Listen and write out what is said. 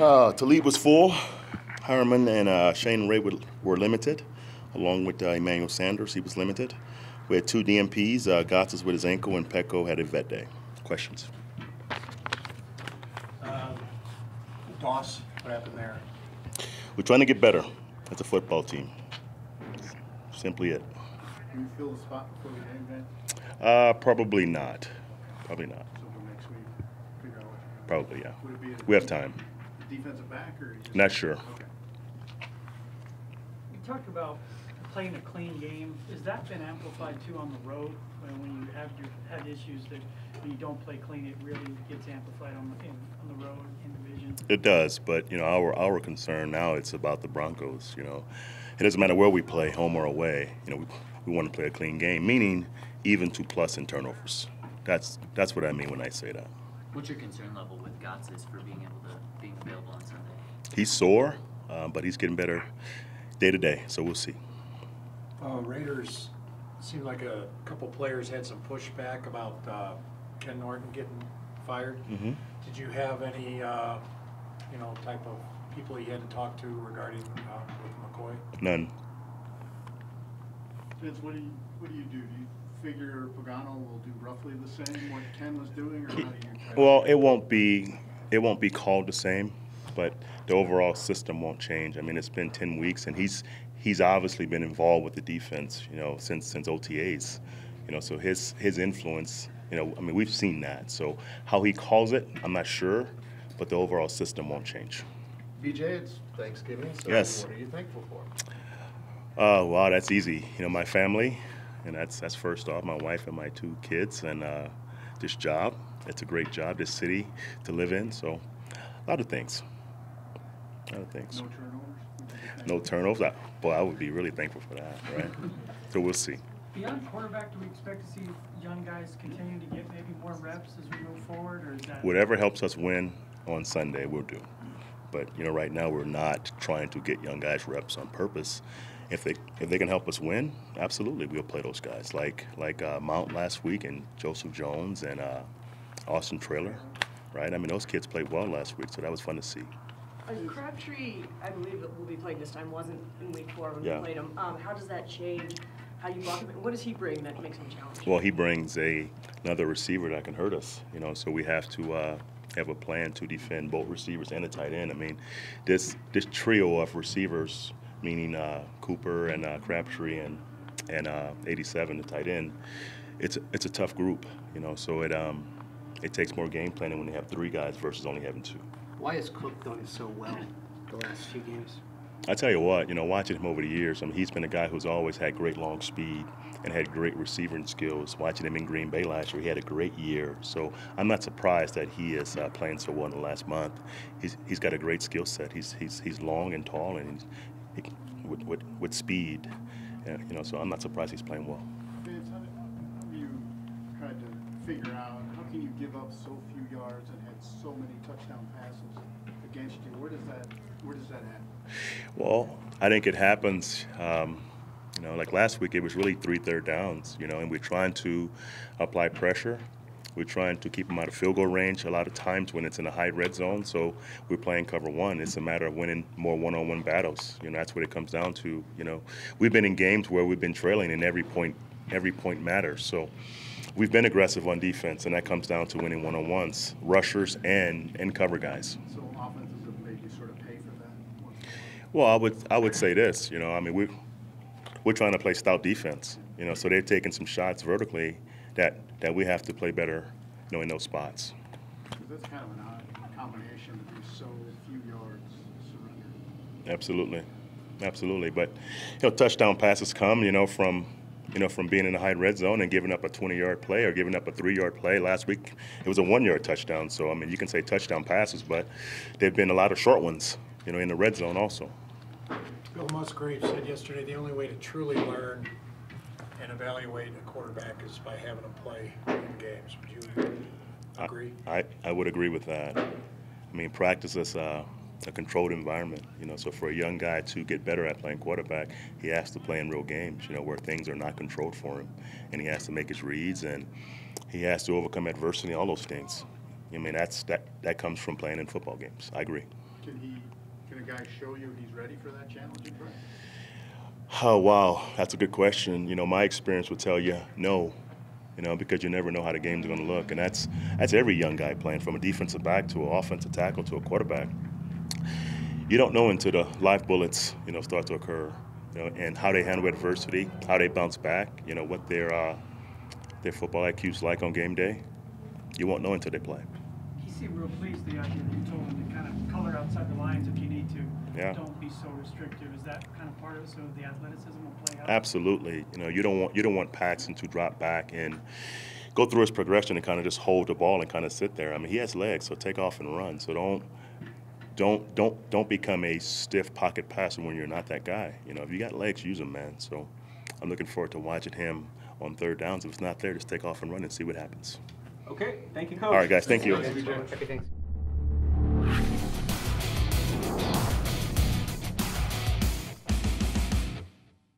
Talib was full. Herman and Shane Ray were limited, along with Emmanuel Sanders. He was limited. We had two DMPs. Gotts with his ankle, and Petco had a vet day. Questions? Doss, what happened there? We're trying to get better as a football team. Simply it. Can you fill the spot before the game, Vance? Probably not. Probably not. So for next week, figure out what you're Probably, yeah. Would it be We have time. defensive back or just Not sure. Okay. You talked about playing a clean game. Has that been amplified too on the road when you have had issues that when you don't play clean, it really gets amplified on the road in division? It does, but our concern now it's about the Broncos. It doesn't matter where we play, home or away. We want to play a clean game, meaning even 2+ in turnovers. That's what I mean when I say that. What's your concern level with Gotts for being available on Sunday? He's sore, but he's getting better day to day. So we'll see. Raiders, seemed like a couple players had some pushback about Ken Norton getting fired. Mm-hmm. Did you have any, type of people you had to talk to regarding with McCoy? None. Vince, what do you do? Do you figure Pagano will do roughly the same what Ken was doing, or how do you try Well, it won't be called the same, but the overall system won't change. I mean, it's been 10 weeks, and he's obviously been involved with the defense, since OTAs. So his influence, we've seen that. So how he calls it, I'm not sure, but the overall system won't change. BJ, it's Thanksgiving, so Yes. What are you thankful for? Wow, that's easy. My family, and that's first off, my wife and my 2 kids, and this job. It's a great job, this city to live in. So a lot of things. No turnovers? No turnovers. I would be really thankful for that, right? So we'll see. Beyond quarterback, do we expect to see young guys continue to get maybe more reps as we move forward, or is that Whatever helps us win on Sunday, we'll do. But right now we're not trying to get young guys reps on purpose. If they can help us win, absolutely we'll play those guys. Like Mount last week, and Joseph Jones and Austin Traylor, right? I mean, those kids played well last week, so that was fun to see. Crabtree, I believe that will be playing this time, wasn't in week 4 when Yeah. we played him. How does that change how you block him? What does he bring that makes him challenging? Well, he brings another receiver that can hurt us, so we have to have a plan to defend both receivers and a tight end. I mean, this trio of receivers, meaning Cooper and Crabtree and 87, the tight end, it's a tough group, so it takes more game planning when you have 3 guys versus only having 2. Why has Cook done so well the last few games? I tell you what, watching him over the years, he's been a guy who's always had great long speed and had great receiving skills. Watching him in Green Bay last year, he had a great year. So I'm not surprised that he is playing so well in the last month. He's got a great skill set. He's long and tall, and with speed. So I'm not surprised he's playing well. Vance, how have you tried to figure out how can you give up so few yards and had so many touchdown passes against you? Where does that happen? Well, I think it happens, like last week it was really 3 third downs, and we're trying to apply pressure. We're trying to keep them out of field goal range a lot of times when it's in a high red zone, so we're playing cover 1. It's a matter of winning more one-on-one battles. That's what it comes down to. We've been in games where we've been trailing and every point matters. So we've been aggressive on defense, and that comes down to winning one-on-ones, rushers and cover guys. So offenses have made you sort of pay for that? Well, I would say this, we're trying to play stout defense, so they've taken some shots vertically that we have to play better, in those spots. Because that's kind of an odd combination to be so few yards surrendered. Absolutely. But touchdown passes come, from being in the high red zone and giving up a 20-yard play or giving up a 3-yard play. Last week it was a 1-yard touchdown. So you can say touchdown passes, but there've been a lot of short ones, in the red zone also. Bill Musgrave said yesterday the only way to truly learn and evaluate a quarterback is by having them play in games. Would you agree? I would agree with that. Practice is a controlled environment, so for a young guy to get better at playing quarterback, he has to play in real games, where things are not controlled for him, and he has to make his reads, and he has to overcome adversity, all those things. That comes from playing in football games. I agree. Can a guy show you he's ready for that challenge in front? Oh, wow, that's a good question. You know, my experience would tell you no, you know, because you never know how the game's going to look. And that's every young guy playing, from a defensive back to an offensive tackle to a quarterback. You don't know until the live bullets, you know, start to occur, you know, and how they handle adversity, how they bounce back, you know, what their football IQ's like on game day. You won't know until they play. He seemed real pleased the idea that you told him to kind of color outside the lines if you need to. Yeah. Don't be so restrictive. Is that kind of part of it, so the athleticism will play out? Absolutely. You know, you don't want Paxton to drop back and go through his progression and kind of just hold the ball and kind of sit there. I mean, he has legs, so take off and run. So don't become a stiff pocket passer when you're not that guy. You know, if you got legs, use them, man. So I'm looking forward to watching him on third downs. If it's not there, just take off and run and see what happens. Okay, thank you, Coach. All right, guys, thank you. Okay, thanks.